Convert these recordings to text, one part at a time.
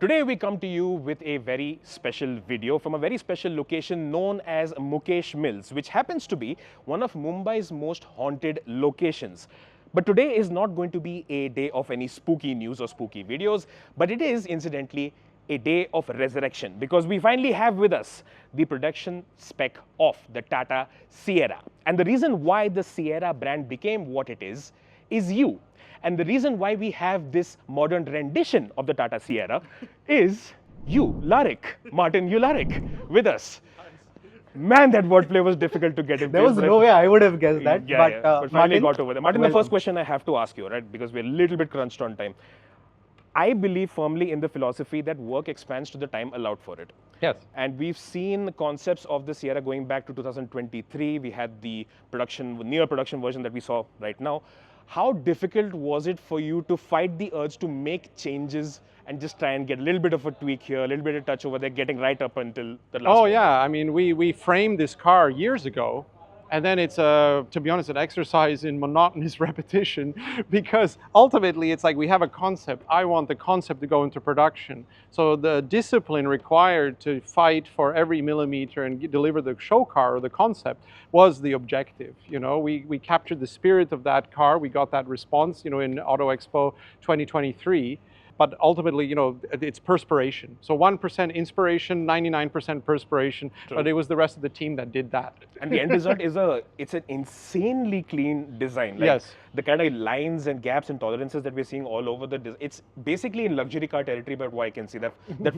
Today we come to you with a very special video from a very special location known as Mukesh Mills, which happens to be one of Mumbai's most haunted locations. But today is not going to be a day of any spooky news or spooky videos, but it is incidentally a day of resurrection because we finally have with us the production spec of the Tata Sierra. And the reason why the Sierra brand became what it is you. And the reason why we have this modern rendition of the Tata Sierra is Uhlarik, Martin Uhlarik, with us. Man, that wordplay was difficult to get in. There was no way I would have guessed that. But finally Martin, got over there. Martin, the first question I have to ask you, right, because we're a little bit crunched on time. I believe firmly in the philosophy that work expands to the time allowed for it. Yes. And we've seen concepts of the Sierra going back to 2023. We had the near production version that we saw right now. How difficult was it for you to fight the urge to make changes and just try and get a little bit of a tweak here, a little bit of touch over there, getting right up until the last moment? Yeah, I mean, we framed this car years ago, and then it's, to be honest, an exercise in monotonous repetition, because ultimately it's like we have a concept. I want the concept to go into production. So the discipline required to fight for every millimeter and deliver the show car or the concept was the objective. You know, we captured the spirit of that car. We got that response, you know, in Auto Expo 2023. But ultimately, you know, it's perspiration. So 1% inspiration, 99% perspiration. True. But it was the rest of the team that did that. And the end result is it's an insanely clean design. Like Yes. The kind of lines and gaps and tolerances that we're seeing all over it's basically in luxury car territory, but what I can see that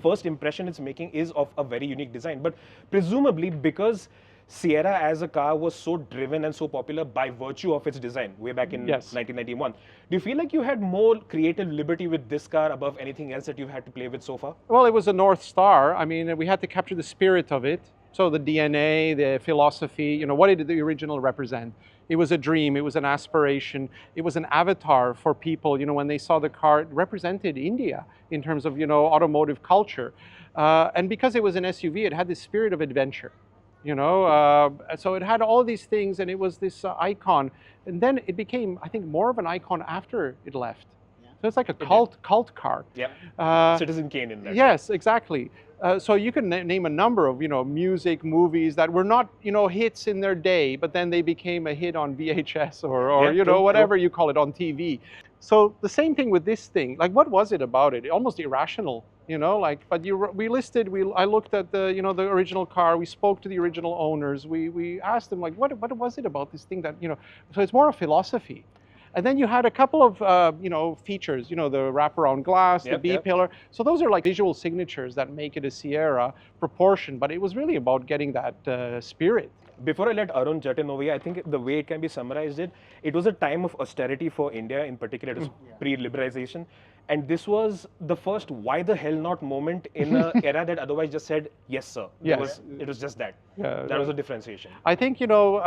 first impression it's making is of a very unique design. But presumably because Sierra as a car was so driven and so popular by virtue of its design way back in 1991. Do you feel like you had more creative liberty with this car above anything else that you've had to play with so far? Well, it was a North Star. I mean, we had to capture the spirit of it. So the DNA, the philosophy, you know, what did the original represent? It was a dream, it was an aspiration, it was an avatar for people, you know, when they saw the car, it represented India in terms of, you know, automotive culture. And because it was an SUV, it had this spirit of adventure. You know, so it had all these things, and it was this icon. And then it became, I think, more of an icon after it left. Yeah. So it's like a cult car. Yeah. Citizen Kane in there. Yes, exactly. So you can name a number of, you know, music, movies that were not, you know, hits in their day, but then they became a hit on VHS or you know, whatever you call it, on TV. So the same thing with this thing. Like, what was it about it? Almost irrational, you know. Like, but I looked at the, you know, the original car. We spoke to the original owners. We asked them, like, what was it about this thing that, you know? So it's more a philosophy. And then you had a couple of, you know, features, you know, the wraparound glass, the B-pillar. So those are like visual signatures that make it a Sierra proportion, but it was really about getting that spirit. Before I let Arun jut in over here, I think the way it can be summarized it was a time of austerity for India in particular. It was pre-liberalization. And this was the first why the hell not moment in an era that otherwise just said, yes, sir. Yes. It was just that. Yeah, that was a differentiation. I think, you know,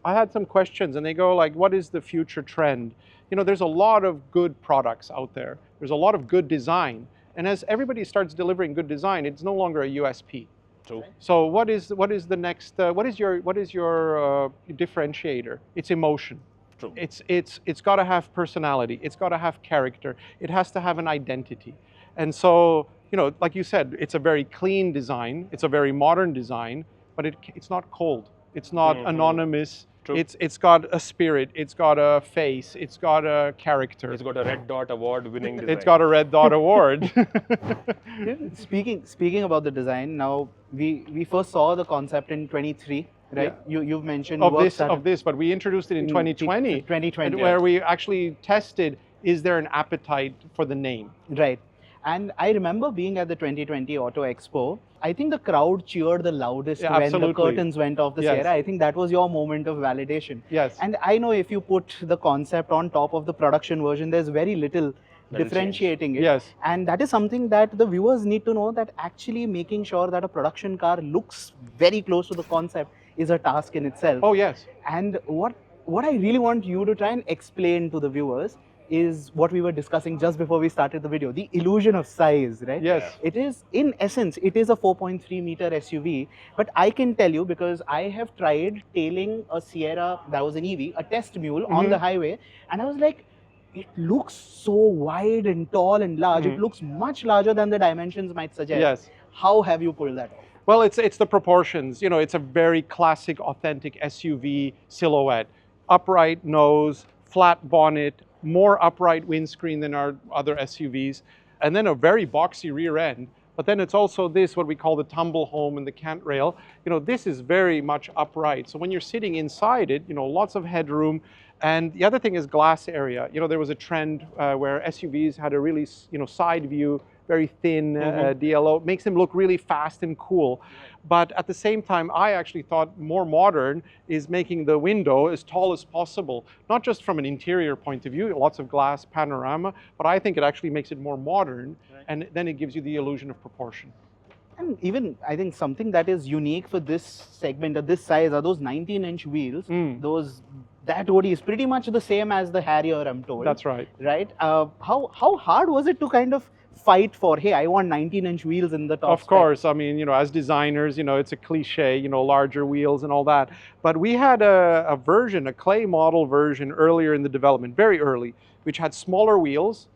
I had some questions and they go like, what is the future trend? You know, there's a lot of good products out there. There's a lot of good design. And as everybody starts delivering good design, it's no longer a USP. True. So what is the next, what is your differentiator? It's emotion. True. It's got to have personality. It's got to have character. It has to have an identity. And so, you know, like you said, it's a very clean design. It's a very modern design, but it's not cold. It's not anonymous. True. It's got a spirit. It's got a face. It's got a character. It's got a Red Dot Award winning design. It's got a Red Dot Award. Speaking about the design, now we first saw the concept in 23. Right, you've mentioned of this, but we introduced it in 2020. 2020, where we actually tested: is there an appetite for the name? Right, and I remember being at the 2020 Auto Expo. I think the crowd cheered the loudest when the curtains went off the Sierra. I think that was your moment of validation. Yes, and I know if you put the concept on top of the production version, there's very little differentiating it. Yes. And that is something that the viewers need to know, that actually making sure that a production car looks very close to the concept is a task in itself. Oh, yes. And what I really want you to try and explain to the viewers is what we were discussing just before we started the video, the illusion of size, right? Yes. It is, in essence, it is a 4.3 meter SUV, but I can tell you, because I have tried tailing a Sierra that was an EV, a test mule on the highway, and I was like, it looks so wide and tall and large. It looks much larger than the dimensions might suggest. Yes. How have you pulled that off? Well, it's the proportions. You know, it's a very classic, authentic SUV silhouette. Upright nose, flat bonnet, more upright windscreen than our other SUVs, and then a very boxy rear end. But then it's also this, what we call the tumble home and the cant rail. You know, this is very much upright. So when you're sitting inside it, you know, lots of headroom. And the other thing is glass area. You know, there was a trend where SUVs had a really, you know, side view, very thin DLO, makes them look really fast and cool. But at the same time, I actually thought more modern is making the window as tall as possible, not just from an interior point of view, lots of glass panorama, but I think it actually makes it more modern, and then it gives you the illusion of proportion. And even, I think something that is unique for this segment at this size are those 19-inch wheels. That body is pretty much the same as the Harrier, I'm told. That's right. Right? How hard was it to kind of fight for, hey, I want 19-inch wheels in the top Of course. I mean, you know, as designers, you know, it's a cliche, you know, larger wheels and all that. But we had a version, a clay model version earlier in the development, very early, which had smaller wheels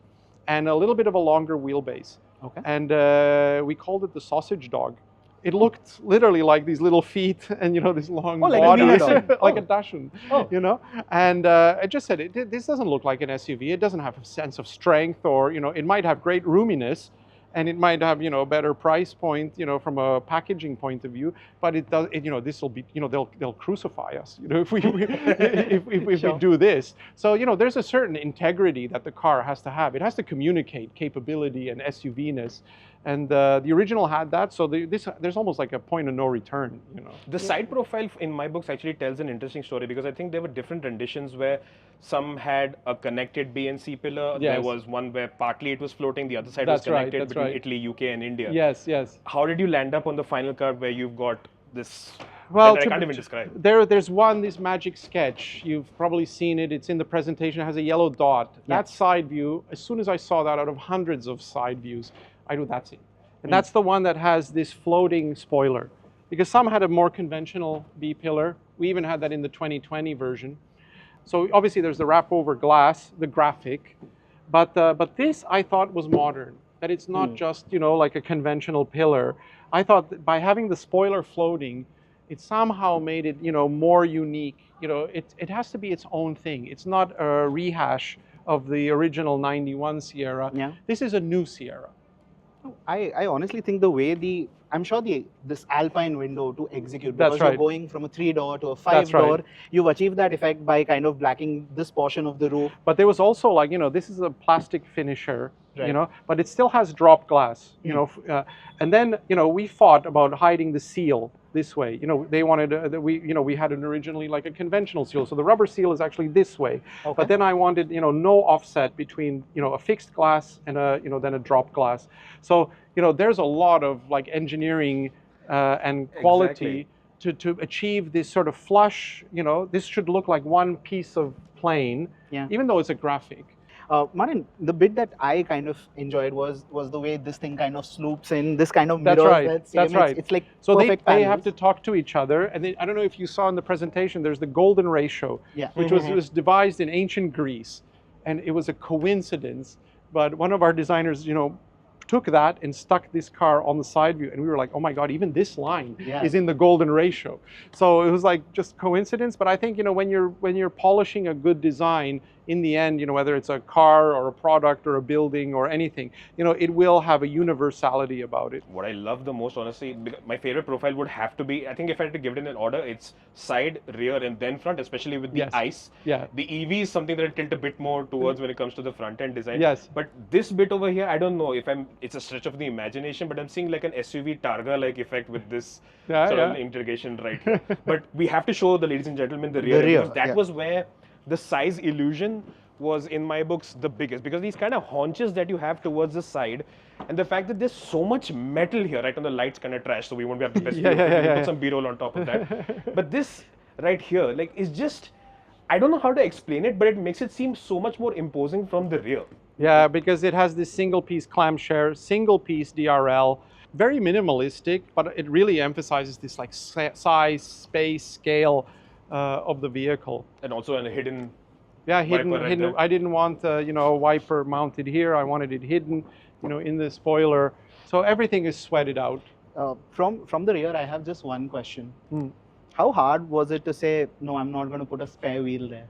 and a little bit of a longer wheelbase. Okay. And we called it the sausage dog. It looked literally like these little feet and, you know, this long like body, a wiener dog. like a Dachshund, you know. And I just said, this doesn't look like an SUV. It doesn't have a sense of strength, or, you know, it might have great roominess, and it might have, you know, a better price point, you know, from a packaging point of view. But it does, you know, this will be, you know, they'll crucify us, you know, if we if we do this. So, you know, there's a certain integrity that the car has to have. It has to communicate capability and SUV-ness. And the original had that, so there's almost like a point of no return, you know. The side profile in my books actually tells an interesting story, because I think there were different renditions where some had a connected B and C pillar. Yes. There was one where partly it was floating, the other side was connected between Italy, UK and India. Yes, yes. How did you land up on the final car where you've got this? Well, that I can't even describe. There's one, this magic sketch. You've probably seen it. It's in the presentation. It has a yellow dot. Yeah. That side view, as soon as I saw that out of hundreds of side views, I knew that's it. And that's the one that has this floating spoiler. Because some had a more conventional B pillar. We even had that in the 2020 version. So obviously there's the wrap over glass, the graphic. But this I thought was modern. That it's not just, you know, like a conventional pillar. I thought that by having the spoiler floating, it somehow made it, you know, more unique. You know, it has to be its own thing. It's not a rehash of the original 91 Sierra. Yeah. This is a new Sierra. I honestly think the way I'm sure this Alpine window to execute, because you're going from a 3-door to a 5-door, you've achieved that effect by kind of blacking this portion of the roof. But there was also, like, you know, this is a plastic finisher, you know, but it still has drop glass, you know, and then, you know, we fought about hiding the seal this way. You know, they wanted, we had an originally like a conventional seal, so the rubber seal is actually this way. Okay. But then I wanted, you know, no offset between, you know, a fixed glass and a, you know, then a drop glass. So, you know, there's a lot of like engineering and quality to achieve this sort of flush. You know, this should look like one piece of plane, even though it's a graphic. Martin, the bit that I kind of enjoyed was the way this thing kind of sloops in, this kind of mirrors. That's right. It's like so perfect they have to talk to each other, and I don't know if you saw in the presentation, there's the golden ratio, which was devised in ancient Greece, and it was a coincidence, but one of our designers, you know, took that and stuck this car on the side view, and we were like, oh my God, even this line is in the golden ratio. So it was like just coincidence, but I think, you know, when you're polishing a good design, in the end, you know, whether it's a car or a product or a building or anything, you know, it will have a universality about it. What I love the most, honestly, my favorite profile would have to be, I think if I had to give it in an order, it's side, rear, and then front, especially with the ICE. Yeah. The EV is something that I tilt a bit more towards when it comes to the front end design. Yes. But this bit over here, I don't know if it's a stretch of the imagination, but I'm seeing like an SUV Targa-like effect with this sort of integration right here. But we have to show the ladies and gentlemen the rear, because that was where the size illusion was, in my books, the biggest, because these kind of haunches that you have towards the side, and the fact that there's so much metal here, right? On the lights kind of trash, so we won't be able to best put some B-roll on top of that. But this right here, like, is just, I don't know how to explain it, but it makes it seem so much more imposing from the rear. Yeah, because it has this single piece clamshare, single piece DRL, very minimalistic, but it really emphasizes this like size, space, scale of the vehicle. And also a hidden Yeah, hidden. Wiper right Hidden. there. I didn't want you know, a wiper mounted here. I wanted it hidden, you know, in the spoiler. So everything is sweated out. From the rear, I have just one question. Hmm. How hard was it to say, no, I'm not going to put a spare wheel there?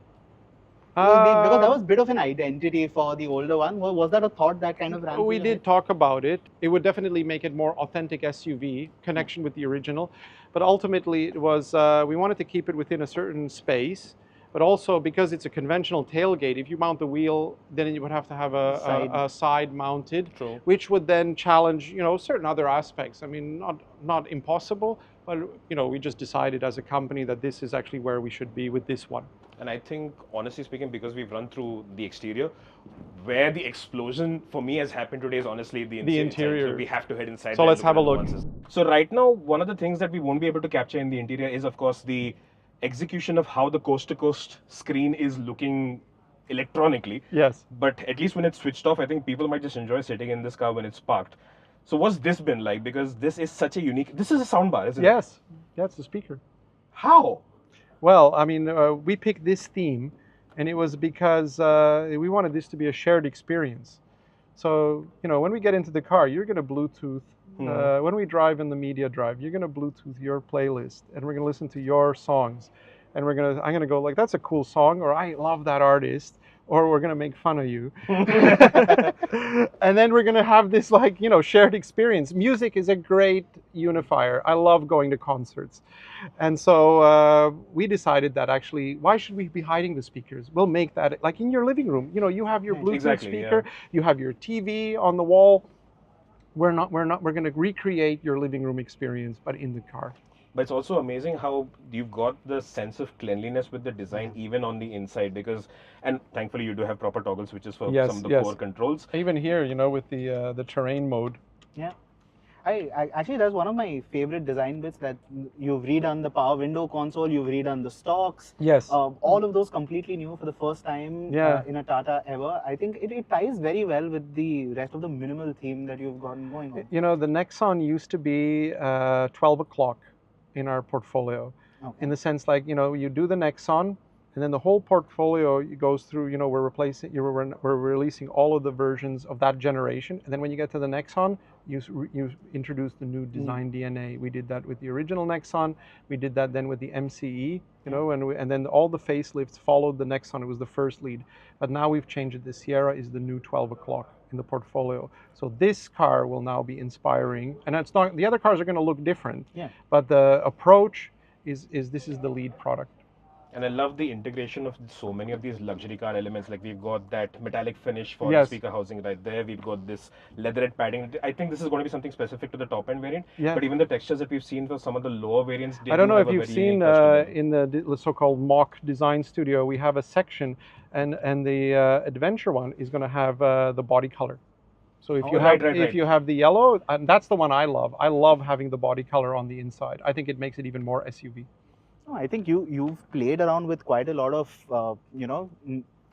Because that was a bit of an identity for the older one. Was that a thought that kind of ran through We your did head? talk about it. It would definitely make it more authentic SUV connection with the original, but ultimately it was we wanted to keep it within a certain space. But also because it's a conventional tailgate, if you mount the wheel, then you would have to have a side mounted, True. which would then challenge, you know, certain other aspects. I mean, not impossible, but you know, we just decided as a company that this is actually where we should be with this one. And I think, honestly speaking, because we've run through the exterior, where the explosion for me has happened today is honestly the interior. Inside. So we have to head inside. So and let's have a at the look. nuances. So right now, one of the things that we won't be able to capture in the interior is, of course, the execution of how the coast-to-coast screen is looking electronically. Yes. But at least when it's switched off, I think people might just enjoy sitting in this car when it's parked. So what's this been like? Because this is such a unique... This is a soundbar, isn't it? Yes. That's the speaker. How? Well, I mean, we picked this theme, and it was because we wanted this to be a shared experience. So, you know, when we get into the car, you're going to Bluetooth. When we drive in the media drive, you're going to Bluetooth your playlist, and we're going to listen to your songs. And I'm going to go like, that's a cool song, or I love that artist, or we're going to make fun of you. And then we're going to have this, like, you know, shared experience. Music is a great unifier. I love going to concerts. And so we decided that actually, why should we be hiding the speakers? We'll make that like in your living room. You know, you have your Bluetooth speaker, you have your TV on the wall. We're going to recreate your living room experience, but in the car. But it's also amazing how you've got the sense of cleanliness with the design even on the inside, because, and thankfully you do have proper toggle switches for some of the core controls. Even here, you know, with the terrain mode. Yeah. I actually, that's one of my favorite design bits, that you've redone the power window console, you've redone the stalks. Yes. All of those completely new for the first time in a Tata ever. I think it ties very well with the rest of the minimal theme that you've gotten going on. You know, the Nexon used to be 12 o'clock in our portfolio, in the sense, like, you know, you do the Nexon, and then the whole portfolio goes through, you know, we're releasing all of the versions of that generation, and then when you get to the Nexon, you introduce the new design DNA. We did that with the original Nexon. We did that then with the MCE, you know, and then all the facelifts followed the Nexon. It was the first lead, but now we've changed it. The Sierra is the new 12 o'clock in the portfolio. So this car will now be inspiring, and it's not, the other cars are going to look different, but the approach is this is the lead product. And I love the integration of so many of these luxury car elements. Like we've got that metallic finish for the speaker housing right there. We've got this leatherette padding. I think this is going to be something specific to the top end variant. But even the textures that we've seen for some of the lower variants. I don't know if you've seen in the so-called mock design studio, we have a section, and the adventure one is going to have the body color. So if if you have the yellow, and that's the one I love. I love having the body color on the inside. I think it makes it even more SUV. No, I think you've played around with quite a lot of you know,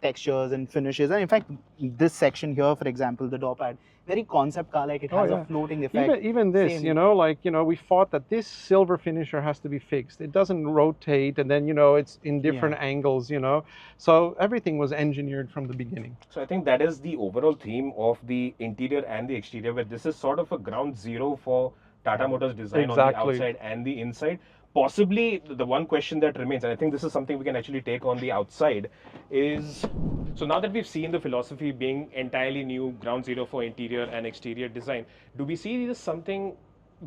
textures and finishes, and in fact this section here, for example, the door pad, very concept car like. It has a floating effect. Even this, you know, like, you know, we thought that this silver finisher has to be fixed. It doesn't rotate, and then, you know, it's in different angles, you know. So everything was engineered from the beginning. So I think that is the overall theme of the interior and the exterior, where this is sort of a ground zero for Tata Motors design on the outside and the inside. Possibly the one question that remains, and I think this is something we can actually take on the outside, is, so now that we've seen the philosophy being entirely new, ground zero for interior and exterior design, do we see this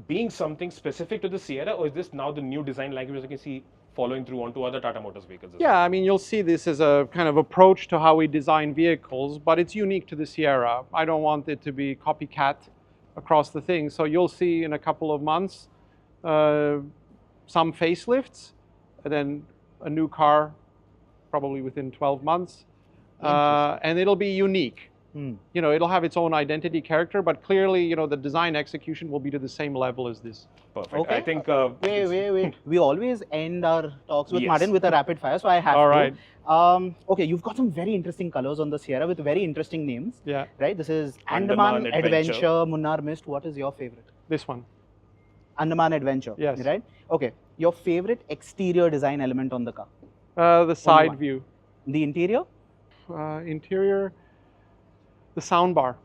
being something specific to the Sierra, or is this now the new design language you can see following through onto other Tata Motors vehicles as well? I mean, you'll see this as a kind of approach to how we design vehicles, but it's unique to the Sierra. I don't want it to be copycat across the thing. So you'll see in a couple of months some facelifts, and then a new car probably within 12 months. And it'll be unique. You know, it'll have its own identity, character, but clearly, you know, the design execution will be to the same level as this. Perfect. Okay. I think... wait. We always end our talks with Martin with a rapid fire, so I have to. Okay, you've got some very interesting colors on the Sierra with very interesting names. Right? This is Andaman Adventure, Munnar Mist. What is your favorite? This one. Andaman Adventure. Yes. Right? Okay. Your favorite exterior design element on the car? The side view. The interior? Interior, the soundbar.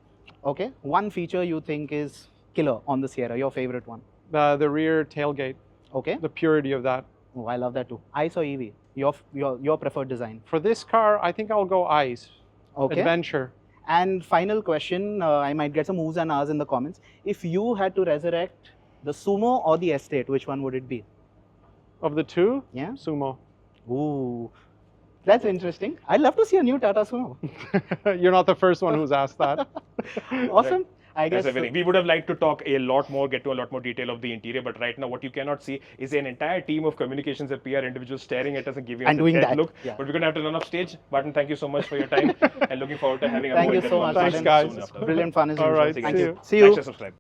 Okay. One feature you think is killer on the Sierra, your favorite one? The rear tailgate. Okay. The purity of that. Oh, I love that too. ICE or EV? Your preferred design? For this car, I think I'll go ICE. Okay. Adventure. And final question, I might get some oohs and ahs in the comments. If you had to resurrect the Sumo or the Estate, which one would it be? Of the two? Yeah. Sumo. Ooh, that's interesting. I'd love to see a new Tata Sumo. You're not the first one who's asked that. Awesome. I guess we would have liked to talk a lot more, get to a lot more detail of the interior, but right now what you cannot see is an entire team of communications and PR individuals staring at us and giving us a dead look. Yeah. But we're going to have to run off stage. Barton, thank you so much for your time and looking forward to having a Thank more you so much. Thanks, guys. Brilliant fun as All usual. right, Thank see you. you. See you. Like, share, subscribe.